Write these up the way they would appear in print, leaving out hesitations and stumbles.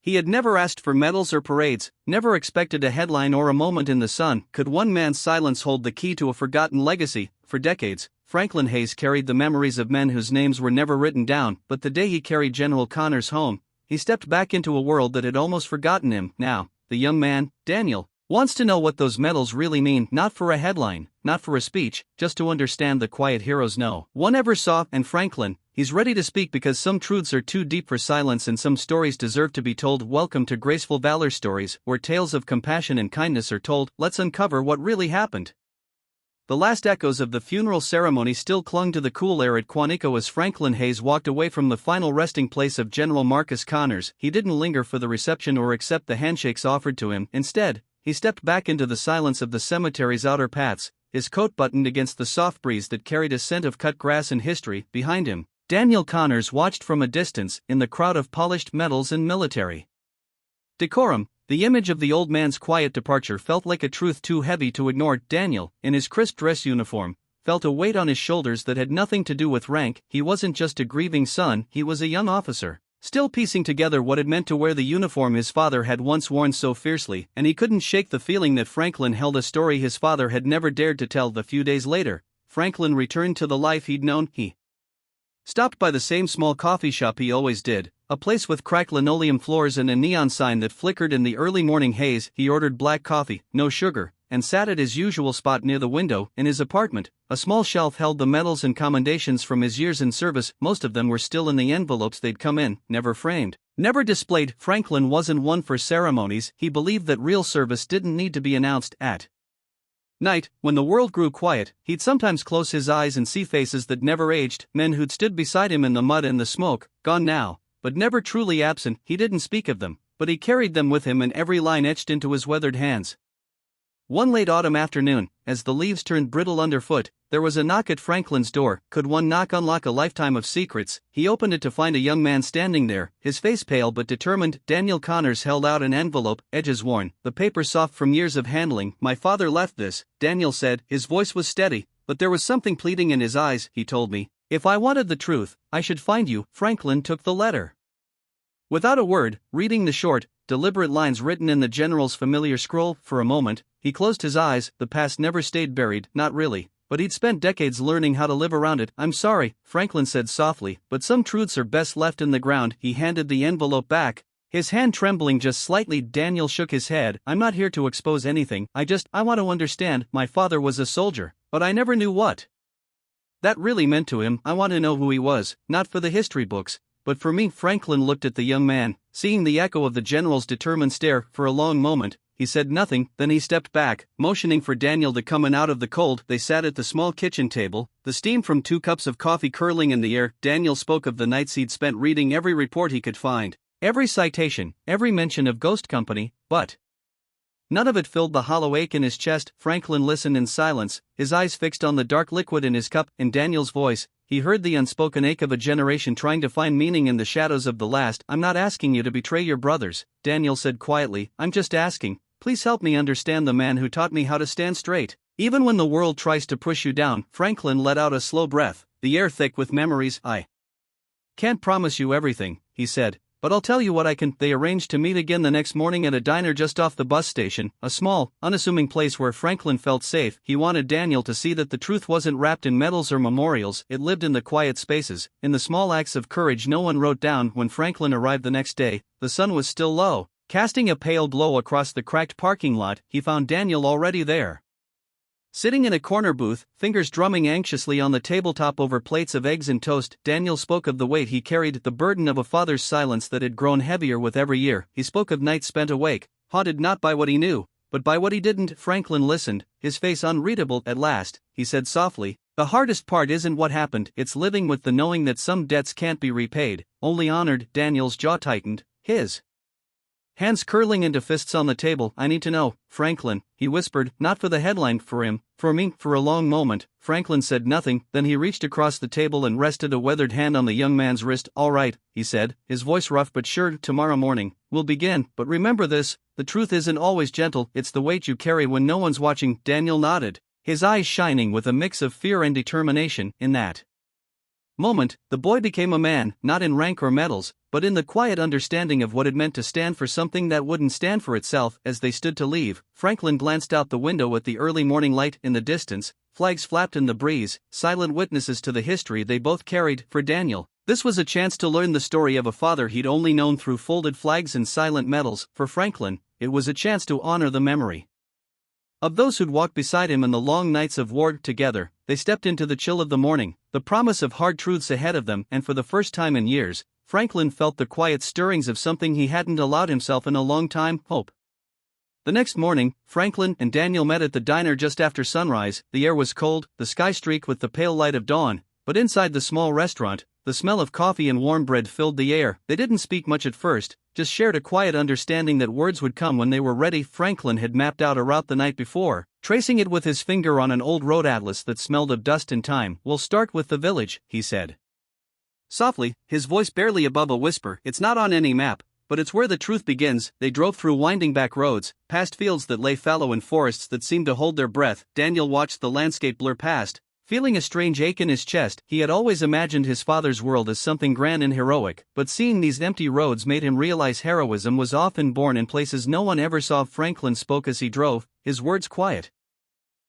He had never asked for medals or parades, never expected a headline or a moment in the sun. Could one man's silence hold the key to a forgotten legacy? For decades, Franklin Hayes carried the memories of men whose names were never written down, but the day he carried General Connors home, he stepped back into a world that had almost forgotten him. Now, the young man, Daniel, wants to know what those medals really mean, not for a headline, not for a speech, just to understand the quiet heroes no one ever saw. And Franklin, he's ready to speak because some truths are too deep for silence and some stories deserve to be told. Welcome to Graceful Valor Stories, where tales of compassion and kindness are told. Let's uncover what really happened. The last echoes of the funeral ceremony still clung to the cool air at Quantico as Franklin Hayes walked away from the final resting place of General Marcus Connors. He didn't linger for the reception or accept the handshakes offered to him. Instead, he stepped back into the silence of the cemetery's outer paths, his coat buttoned against the soft breeze that carried a scent of cut grass and history. Behind him, Daniel Connors watched from a distance, in the crowd of polished medals and military decorum. The image of the old man's quiet departure felt like a truth too heavy to ignore. Daniel, in his crisp dress uniform, felt a weight on his shoulders that had nothing to do with rank. He wasn't just a grieving son, he was a young officer, still piecing together what it meant to wear the uniform his father had once worn so fiercely, and he couldn't shake the feeling that Franklin held a story his father had never dared to tell. A few days later, Franklin returned to the life he'd known. He stopped by the same small coffee shop he always did, a place with cracked linoleum floors and a neon sign that flickered in the early morning haze. He ordered black coffee, no sugar, and sat at his usual spot near the window. In his apartment, a small shelf held the medals and commendations from his years in service. Most of them were still in the envelopes they'd come in, never framed, never displayed. Franklin wasn't one for ceremonies. He believed that real service didn't need to be announced. At night, when the world grew quiet, he'd sometimes close his eyes and see faces that never aged, men who'd stood beside him in the mud and the smoke, gone now, but never truly absent. He didn't speak of them, but he carried them with him, and every line etched into his weathered hands. One late autumn afternoon, as the leaves turned brittle underfoot, there was a knock at Franklin's door. Could one knock unlock a lifetime of secrets? He opened it to find a young man standing there, his face pale but determined. Daniel Connors held out an envelope, edges worn, the paper soft from years of handling. "My father left this," Daniel said. His voice was steady, but there was something pleading in his eyes. "He told me, if I wanted the truth, I should find you." Franklin took the letter without a word, reading the short, deliberate lines written in the general's familiar scroll. For a moment, he closed his eyes. The past never stayed buried, not really, but he'd spent decades learning how to live around it. "I'm sorry," Franklin said softly, "but some truths are best left in the ground." He handed the envelope back, his hand trembling just slightly. Daniel shook his head. "I'm not here to expose anything, I want to understand. My father was a soldier, but I never knew what that really meant to him. I want to know who he was, not for the history books, but for me." Franklin looked at the young man, seeing the echo of the general's determined stare. For a long moment, he said nothing. Then he stepped back, motioning for Daniel to come in out of the cold. They sat at the small kitchen table, the steam from 2 cups of coffee curling in the air. Daniel spoke of the nights he'd spent reading every report he could find, every citation, every mention of Ghost Company, but none of it filled the hollow ache in his chest. Franklin listened in silence, his eyes fixed on the dark liquid in his cup. In Daniel's voice, he heard the unspoken ache of a generation trying to find meaning in the shadows of the last. "I'm not asking you to betray your brothers," Daniel said quietly. "I'm just asking, please help me understand the man who taught me how to stand straight, even when the world tries to push you down." Franklin let out a slow breath, the air thick with memories. "I can't promise you everything," he said, "but I'll tell you what I can." They arranged to meet again the next morning at a diner just off the bus station, a small, unassuming place where Franklin felt safe. He wanted Daniel to see that the truth wasn't wrapped in medals or memorials, it lived in the quiet spaces, in the small acts of courage no one wrote down. When Franklin arrived the next day, the sun was still low, casting a pale glow across the cracked parking lot. He found Daniel already there, sitting in a corner booth, fingers drumming anxiously on the tabletop over plates of eggs and toast. Daniel spoke of the weight he carried, the burden of a father's silence that had grown heavier with every year. He spoke of nights spent awake, haunted not by what he knew, but by what he didn't. Franklin listened, his face unreadable. "At last," he said softly, "the hardest part isn't what happened, it's living with the knowing that some debts can't be repaid, only honored." Daniel's jaw tightened, his hands curling into fists on the table. "I need to know, Franklin," he whispered, "not for the headline, for him, for me." For a long moment, Franklin said nothing, then he reached across the table and rested a weathered hand on the young man's wrist. "All right," he said, his voice rough but sure, "tomorrow morning, we'll begin, but remember this, the truth isn't always gentle, it's the weight you carry when no one's watching." Daniel nodded, his eyes shining with a mix of fear and determination. In that moment, the boy became a man, not in rank or medals, but in the quiet understanding of what it meant to stand for something that wouldn't stand for itself. As they stood to leave, Franklin glanced out the window at the early morning light in the distance. Flags flapped in the breeze, silent witnesses to the history they both carried. For Daniel, this was a chance to learn the story of a father he'd only known through folded flags and silent medals. For Franklin, it was a chance to honor the memory of those who'd walked beside him in the long nights of war together. They stepped into the chill of the morning, the promise of hard truths ahead of them, and for the first time in years, Franklin felt the quiet stirrings of something he hadn't allowed himself in a long time: hope. The next morning, Franklin and Daniel met at the diner just after sunrise. The air was cold, the sky streaked with the pale light of dawn, but inside the small restaurant, the smell of coffee and warm bread filled the air. They didn't speak much at first, just shared a quiet understanding that words would come when they were ready. Franklin had mapped out a route the night before, tracing it with his finger on an old road atlas that smelled of dust and time. "We'll start with the village," he said softly, his voice barely above a whisper. "It's not on any map, but it's where the truth begins." They drove through winding back roads, past fields that lay fallow and forests that seemed to hold their breath. Daniel watched the landscape blur past, feeling a strange ache in his chest. He had always imagined his father's world as something grand and heroic, but seeing these empty roads made him realize heroism was often born in places no one ever saw. Franklin spoke as he drove, his words quiet,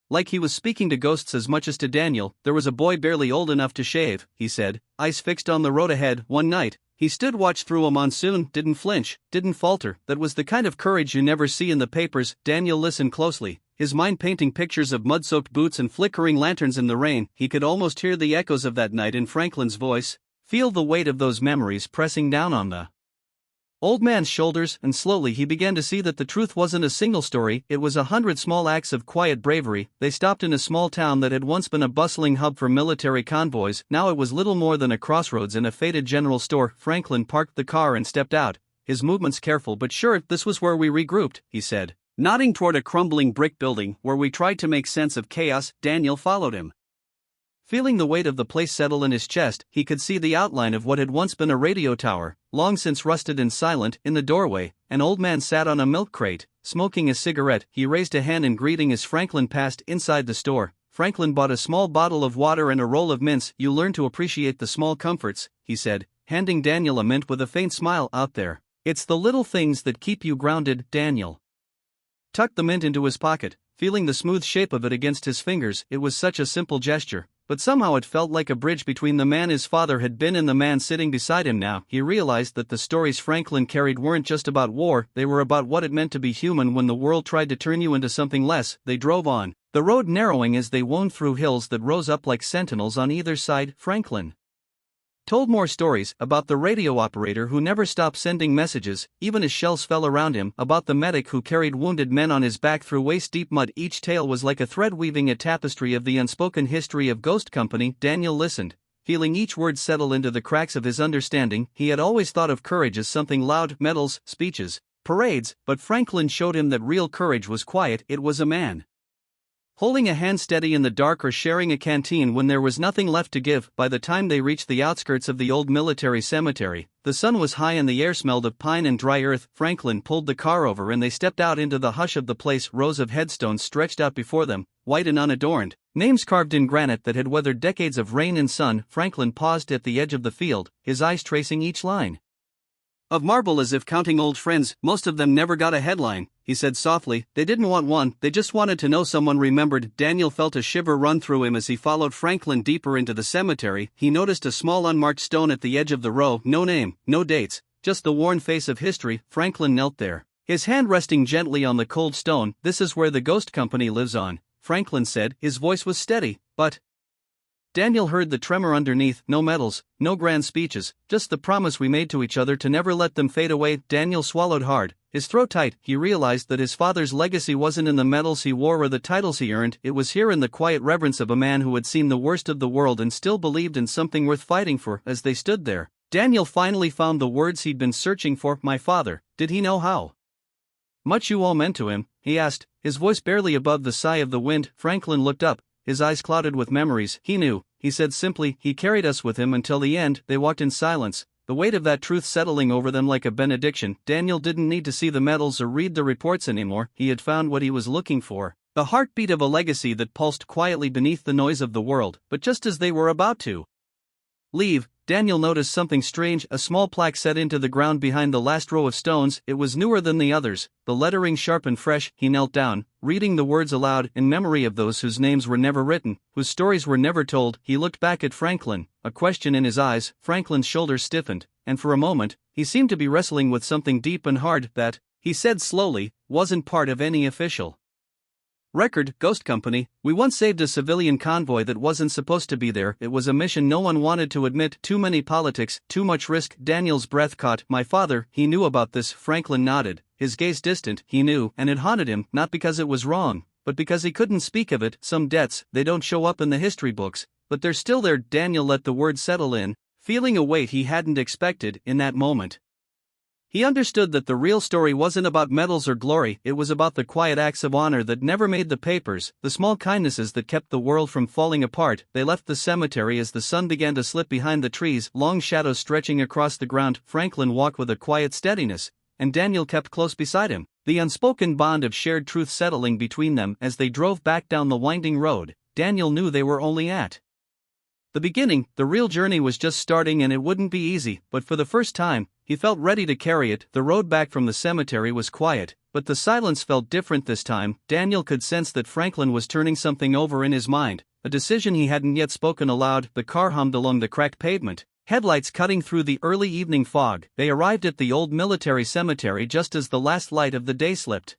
like he was speaking to ghosts as much as to Daniel. "There was a boy barely old enough to shave," he said, eyes fixed on the road ahead. "One night, he stood watch through a monsoon, didn't flinch, didn't falter. That was the kind of courage you never see in the papers." Daniel listened closely, his mind painting pictures of mud-soaked boots and flickering lanterns in the rain. He could almost hear the echoes of that night in Franklin's voice, feel the weight of those memories pressing down on the old man's shoulders, and slowly he began to see that the truth wasn't a single story, it was 100 small acts of quiet bravery. They stopped in a small town that had once been a bustling hub for military convoys. Now it was little more than a crossroads and a faded general store. Franklin parked the car and stepped out, his movements careful but sure. "This was where we regrouped," he said, nodding toward a crumbling brick building where we tried to make sense of chaos. Daniel followed him, feeling the weight of the place settle in his chest. He could see the outline of what had once been a radio tower, long since rusted and silent. In the doorway, an old man sat on a milk crate, smoking a cigarette. He raised a hand in greeting as Franklin passed. Inside the store, Franklin bought a small bottle of water and a roll of mints. "You learn to appreciate the small comforts," he said, handing Daniel a mint with a faint smile. "Out there, it's the little things that keep you grounded." Daniel tucked the mint into his pocket, feeling the smooth shape of it against his fingers. It was such a simple gesture, but somehow it felt like a bridge between the man his father had been and the man sitting beside him now. He realized that the stories Franklin carried weren't just about war, they were about what it meant to be human when the world tried to turn you into something less. They drove on, the road narrowing as they wound through hills that rose up like sentinels on either side. Franklin told more stories about the radio operator who never stopped sending messages, even as shells fell around him, about the medic who carried wounded men on his back through waist-deep mud. Each tale was like a thread weaving a tapestry of the unspoken history of Ghost Company. Daniel listened, feeling each word settle into the cracks of his understanding. He had always thought of courage as something loud, medals, speeches, parades, but Franklin showed him that real courage was quiet. It was a man holding a hand steady in the dark or sharing a canteen when there was nothing left to give. By the time they reached the outskirts of the old military cemetery, the sun was high and the air smelled of pine and dry earth. Franklin pulled the car over and they stepped out into the hush of the place. Rows of headstones stretched out before them, white and unadorned, names carved in granite that had weathered decades of rain and sun. Franklin paused at the edge of the field, his eyes tracing each line of marble as if counting old friends. "Most of them never got a headline," he said softly. "They didn't want one, they just wanted to know someone remembered." Daniel felt a shiver run through him as he followed Franklin deeper into the cemetery. He noticed a small unmarked stone at the edge of the row. No name, no dates, just the worn face of history. Franklin knelt there, his hand resting gently on the cold stone. "This is where the Ghost Company lives on," Franklin said. His voice was steady, but Daniel heard the tremor underneath. "No medals, no grand speeches, just the promise we made to each other to never let them fade away." Daniel swallowed hard, his throat tight. He realized that his father's legacy wasn't in the medals he wore or the titles he earned, it was here in the quiet reverence of a man who had seen the worst of the world and still believed in something worth fighting for. As they stood there, Daniel finally found the words he'd been searching for. "My father, did he know how much you all meant to him?" he asked, his voice barely above the sigh of the wind. Franklin looked up, his eyes clouded with memories. "He knew," he said simply. "He carried us with him until the end." They walked in silence, the weight of that truth settling over them like a benediction. Daniel didn't need to see the medals or read the reports anymore. He had found what he was looking for, the heartbeat of a legacy that pulsed quietly beneath the noise of the world. But just as they were about to Leave. Daniel noticed something strange, a small plaque set into the ground behind the last row of stones. It was newer than the others, the lettering sharp and fresh. He knelt down, reading the words aloud, in memory of those whose names were never written, whose stories were never told. He looked back at Franklin, a question in his eyes. Franklin's shoulders stiffened, and for a moment, he seemed to be wrestling with something deep and hard that, he said slowly, wasn't part of any official record. Ghost Company. We once saved a civilian convoy that wasn't supposed to be there. It was a mission no one wanted to admit. Too many politics, too much risk. Daniel's breath caught. My father, he knew about this. Franklin nodded, his gaze distant. He knew, and it haunted him, not because it was wrong, but because he couldn't speak of it. Some debts, they don't show up in the history books, but they're still there. Daniel let the word settle in, feeling a weight he hadn't expected in that moment. He understood that the real story wasn't about medals or glory. It was about the quiet acts of honor that never made the papers, the small kindnesses that kept the world from falling apart. They left the cemetery as the sun began to slip behind the trees, long shadows stretching across the ground. Franklin walked with a quiet steadiness, and Daniel kept close beside him, the unspoken bond of shared truth settling between them. As they drove back down the winding road, Daniel knew they were only at the beginning. The real journey was just starting, and it wouldn't be easy, but for the first time, he felt ready to carry it. The road back from the cemetery was quiet, but the silence felt different this time. Daniel could sense that Franklin was turning something over in his mind, a decision he hadn't yet spoken aloud. The car hummed along the cracked pavement, headlights cutting through the early evening fog. They arrived at the old military cemetery just as the last light of the day slipped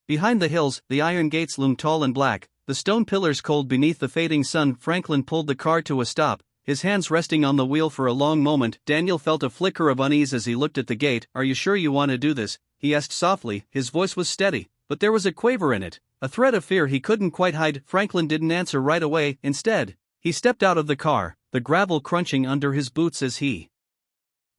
behind the hills. The iron gates loomed tall and black, the stone pillars cold beneath the fading sun. Franklin pulled the car to a stop, his hands resting on the wheel for a long moment. Daniel felt a flicker of unease as he looked at the gate. Are you sure you want to do this? He asked softly. His voice was steady, but there was a quaver in it, a thread of fear he couldn't quite hide. Franklin didn't answer right away. Instead, he stepped out of the car, the gravel crunching under his boots as he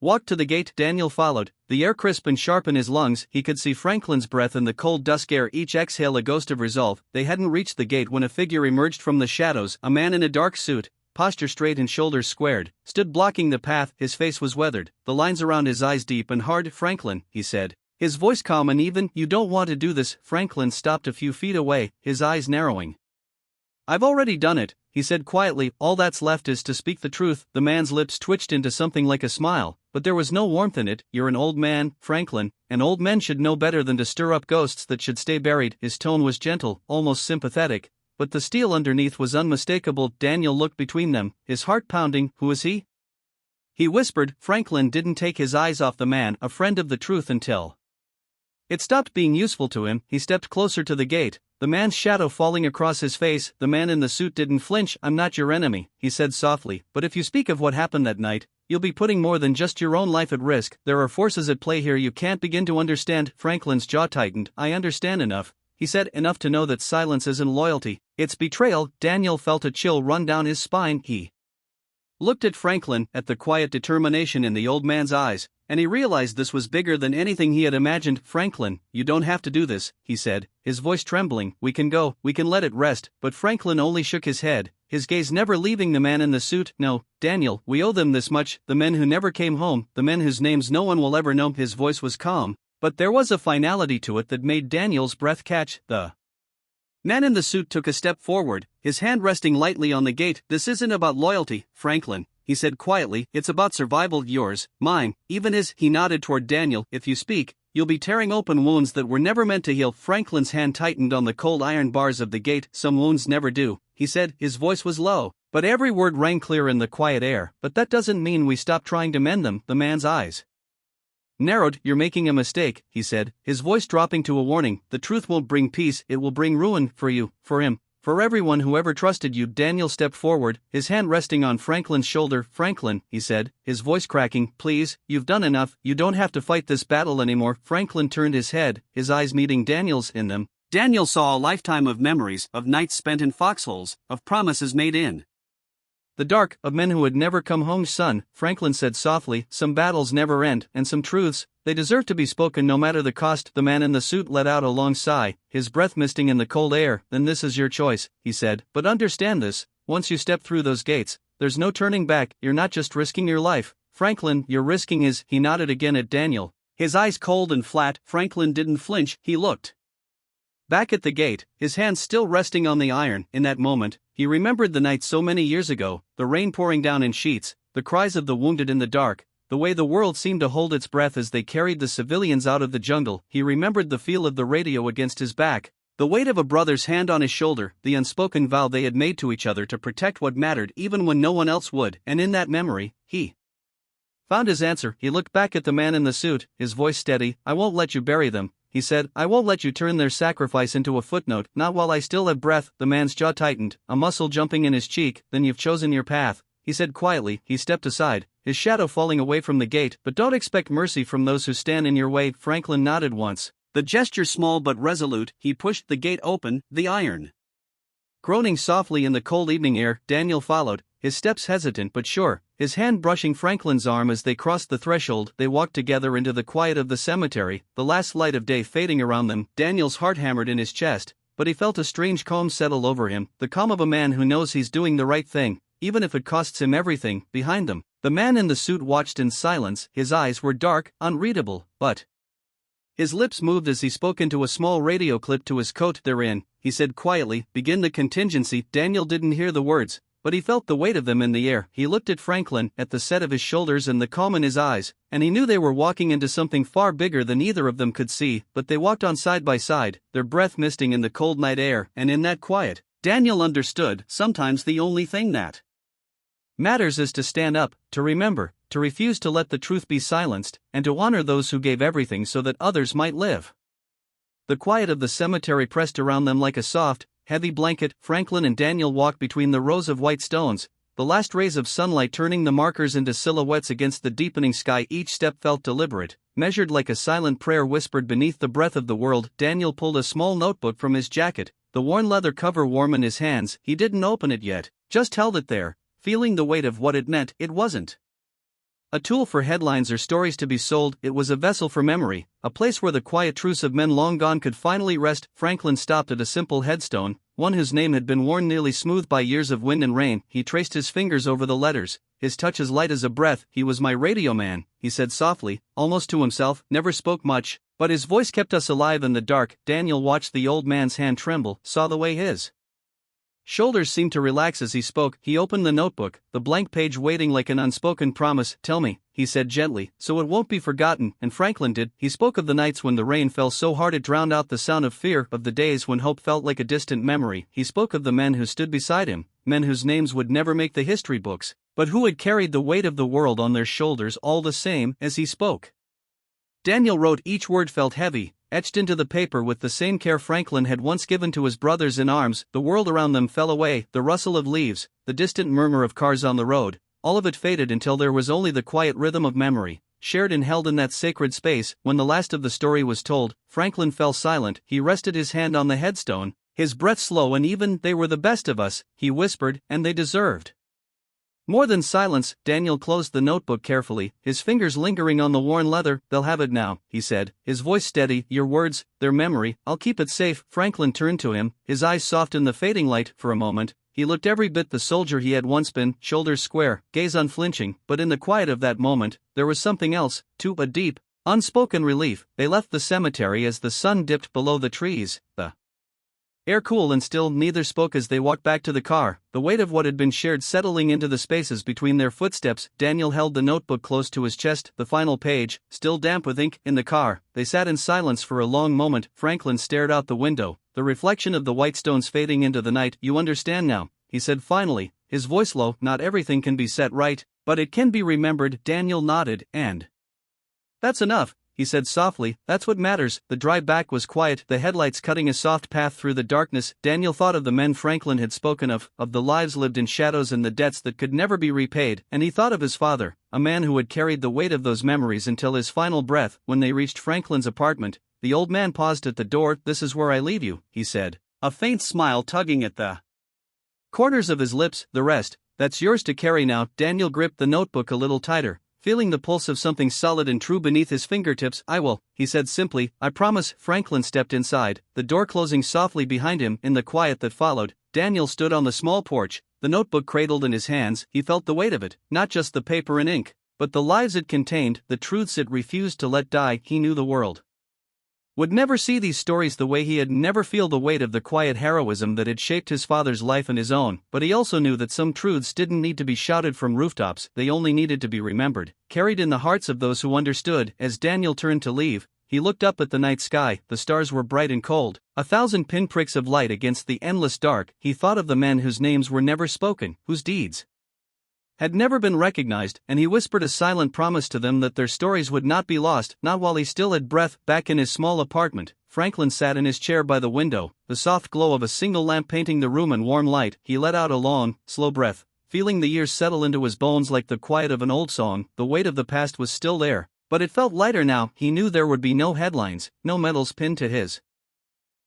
walked to the gate. Daniel followed, the air crisp and sharp in his lungs. He could see Franklin's breath in the cold dusk air, each exhale a ghost of resolve. They hadn't reached the gate when a figure emerged from the shadows. A man in a dark suit, posture straight and shoulders squared, stood blocking the path. His face was weathered, the lines around his eyes deep and hard. Franklin, he said, his voice calm and even. You don't want to do this. Franklin stopped a few feet away, his eyes narrowing. I've already done it, he said quietly. All that's left is to speak the truth. The man's lips twitched into something like a smile, but there was no warmth in it. You're an old man, Franklin, and old men should know better than to stir up ghosts that should stay buried. His tone was gentle, almost sympathetic, but the steel underneath was unmistakable. Daniel looked between them, his heart pounding. Who is he? He whispered. Franklin didn't take his eyes off the man, a friend of the truth until it stopped being useful to him. He stepped closer to the gate, the man's shadow falling across his face. The man in the suit didn't flinch. I'm not your enemy, he said softly, but if you speak of what happened that night, you'll be putting more than just your own life at risk. There are forces at play here you can't begin to understand. Franklin's jaw tightened. I understand enough, he said, enough to know that silence isn't loyalty, it's betrayal. Daniel felt a chill run down his spine. He looked at Franklin, at the quiet determination in the old man's eyes, and he realized this was bigger than anything he had imagined. Franklin, you don't have to do this, he said, his voice trembling. We can go, we can let it rest. But Franklin only shook his head, his gaze never leaving the man in the suit. No, Daniel, we owe them this much, the men who never came home, the men whose names no one will ever know. His voice was calm, but there was a finality to it that made Daniel's breath catch. The man in the suit took a step forward, his hand resting lightly on the gate. This isn't about loyalty, Franklin, he said quietly, it's about survival, yours, mine, even his. He nodded toward Daniel. If you speak, you'll be tearing open wounds that were never meant to heal. Franklin's hand tightened on the cold iron bars of the gate. Some wounds never do, he said, his voice was low, but every word rang clear in the quiet air. But that doesn't mean we stop trying to mend them. The man's eyes narrowed. You're making a mistake, he said, his voice dropping to a warning. The truth won't bring peace, it will bring ruin, for you, for him, for everyone who ever trusted you. Daniel stepped forward, his hand resting on Franklin's shoulder. Franklin, he said, his voice cracking, please, you've done enough, you don't have to fight this battle anymore. Franklin turned his head, his eyes meeting Daniel's. In them, Daniel saw a lifetime of memories, of nights spent in foxholes, of promises made in the dark, of men who had never come home. Son, Franklin said softly, some battles never end, and some truths, they deserve to be spoken no matter the cost. The man in the suit let out a long sigh, his breath misting in the cold air. Then this is your choice, he said, but understand this, once you step through those gates, there's no turning back. You're not just risking your life, Franklin, you're risking his. He nodded again at Daniel, his eyes cold and flat. Franklin didn't flinch. He looked back at the gate, his hands still resting on the iron. In that moment, he remembered the night so many years ago, the rain pouring down in sheets, the cries of the wounded in the dark, the way the world seemed to hold its breath as they carried the civilians out of the jungle. He remembered the feel of the radio against his back, the weight of a brother's hand on his shoulder, the unspoken vow they had made to each other to protect what mattered even when no one else would, and in that memory, he found his answer. He looked back at the man in the suit, his voice steady. "I won't let you bury them," he said. "I won't let you turn their sacrifice into a footnote, not while I still have breath." The man's jaw tightened, a muscle jumping in his cheek. "Then you've chosen your path," he said quietly. He stepped aside, his shadow falling away from the gate. "But don't expect mercy from those who stand in your way." Franklin nodded once, the gesture small but resolute. He pushed the gate open, the iron groaning softly in the cold evening air. Daniel followed, his steps hesitant but sure, his hand brushing Franklin's arm as they crossed the threshold. They walked together into the quiet of the cemetery, the last light of day fading around them. Daniel's heart hammered in his chest, but he felt a strange calm settle over him, the calm of a man who knows he's doing the right thing, even if it costs him everything. Behind them, the man in the suit watched in silence. His eyes were dark, unreadable, but his lips moved as he spoke into a small radio clip to his coat. "They're in," he said quietly. "Begin the contingency." Daniel didn't hear the words, but he felt the weight of them in the air. He looked at Franklin, at the set of his shoulders and the calm in his eyes, and he knew they were walking into something far bigger than either of them could see. But they walked on side by side, their breath misting in the cold night air, and in that quiet, Daniel understood, sometimes the only thing that matters is to stand up, to remember, to refuse to let the truth be silenced, and to honor those who gave everything so that others might live. The quiet of the cemetery pressed around them like a soft, heavy blanket. Franklin and Daniel walked between the rows of white stones, the last rays of sunlight turning the markers into silhouettes against the deepening sky. Each step felt deliberate, measured like a silent prayer whispered beneath the breath of the world. Daniel pulled a small notebook from his jacket, the worn leather cover warm in his hands. He didn't open it yet, just held it there, feeling the weight of what it meant. It wasn't a tool for headlines or stories to be sold. It was a vessel for memory, a place where the quiet truths of men long gone could finally rest. Franklin stopped at a simple headstone, one whose name had been worn nearly smooth by years of wind and rain. He traced his fingers over the letters, his touch as light as a breath. "He was my radio man," he said softly, almost to himself. "Never spoke much, but his voice kept us alive in the dark." Daniel watched the old man's hand tremble, saw the way his shoulders seemed to relax as he spoke. He opened the notebook, the blank page waiting like an unspoken promise. "Tell me," he said gently, "so it won't be forgotten." And Franklin did. He spoke of the nights when the rain fell so hard it drowned out the sound of fear, of the days when hope felt like a distant memory. He spoke of the men who stood beside him, men whose names would never make the history books, but who had carried the weight of the world on their shoulders all the same. As he spoke, Daniel wrote. Each word felt heavy, etched into the paper with the same care Franklin had once given to his brothers in arms. The world around them fell away, the rustle of leaves, the distant murmur of cars on the road, all of it faded until there was only the quiet rhythm of memory, shared and held in that sacred space. When the last of the story was told, Franklin fell silent. He rested his hand on the headstone, his breath slow and even. "They were the best of us," he whispered, "and they deserved more than silence." Daniel closed the notebook carefully, his fingers lingering on the worn leather. "They'll have it now," he said, his voice steady. "Your words, their memory, I'll keep it safe." Franklin turned to him, his eyes soft in the fading light. For a moment, he looked every bit the soldier he had once been, shoulders square, gaze unflinching. But in the quiet of that moment, there was something else, too, a deep, unspoken relief. They left the cemetery as the sun dipped below the trees, the air cool and still. Neither spoke as they walked back to the car, the weight of what had been shared settling into the spaces between their footsteps. Daniel held the notebook close to his chest, the final page, still damp with ink. In the car, they sat in silence for a long moment. Franklin stared out the window, the reflection of the white stones fading into the night. "You understand now," he said finally, his voice low. "Not everything can be set right, but it can be remembered." Daniel nodded. "And that's enough," he said softly. "That's what matters." The drive back was quiet, the headlights cutting a soft path through the darkness. Daniel thought of the men Franklin had spoken of the lives lived in shadows and the debts that could never be repaid, and he thought of his father, a man who had carried the weight of those memories until his final breath. When they reached Franklin's apartment, the old man paused at the door. "This is where I leave you," he said, a faint smile tugging at the corners of his lips. "The rest, that's yours to carry now." Daniel gripped the notebook a little tighter, feeling the pulse of something solid and true beneath his fingertips. "I will," he said simply, "I promise." Franklin stepped inside, the door closing softly behind him. In the quiet that followed, Daniel stood on the small porch, the notebook cradled in his hands. He felt the weight of it, not just the paper and ink, but the lives it contained, the truths it refused to let die. He knew the world would never see these stories the way he had never feel the weight of the quiet heroism that had shaped his father's life and his own, but he also knew that some truths didn't need to be shouted from rooftops, they only needed to be remembered, carried in the hearts of those who understood. As Daniel turned to leave, he looked up at the night sky. The stars were bright and cold, 1,000 pinpricks of light against the endless dark. He thought of the men whose names were never spoken, whose deeds had never been recognized, and he whispered a silent promise to them that their stories would not be lost, not while he still had breath. Back in his small apartment, Franklin sat in his chair by the window, the soft glow of a single lamp painting the room in warm light. He let out a long, slow breath, feeling the years settle into his bones like the quiet of an old song. The weight of the past was still there, but it felt lighter now. He knew there would be no headlines, no medals pinned to his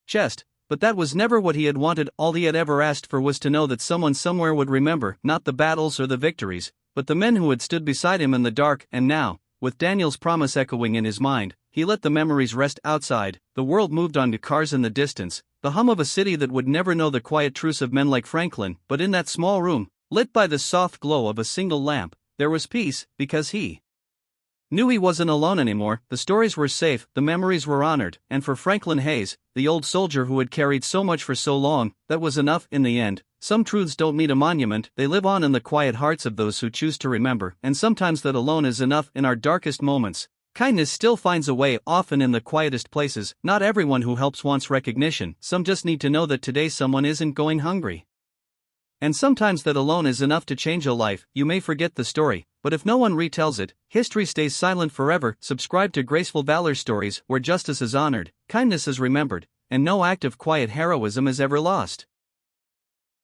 chest. But that was never what he had wanted. All he had ever asked for was to know that someone somewhere would remember, not the battles or the victories, but the men who had stood beside him in the dark. And now, with Daniel's promise echoing in his mind, he let the memories rest. Outside, the world moved on to cars in the distance, the hum of a city that would never know the quiet truce of men like Franklin. But in that small room, lit by the soft glow of a single lamp, there was peace, because he knew he wasn't alone anymore. The stories were safe, the memories were honored, and for Franklin Hayes, the old soldier who had carried so much for so long, that was enough. In the end, some truths don't need a monument, they live on in the quiet hearts of those who choose to remember, and sometimes that alone is enough. In our darkest moments, kindness still finds a way, often in the quietest places. Not everyone who helps wants recognition, some just need to know that today someone isn't going hungry. And sometimes that alone is enough to change a life. You may forget the story, but if no one retells it, history stays silent forever. Subscribe to Graceful Valor Stories, where justice is honored, kindness is remembered, and no act of quiet heroism is ever lost.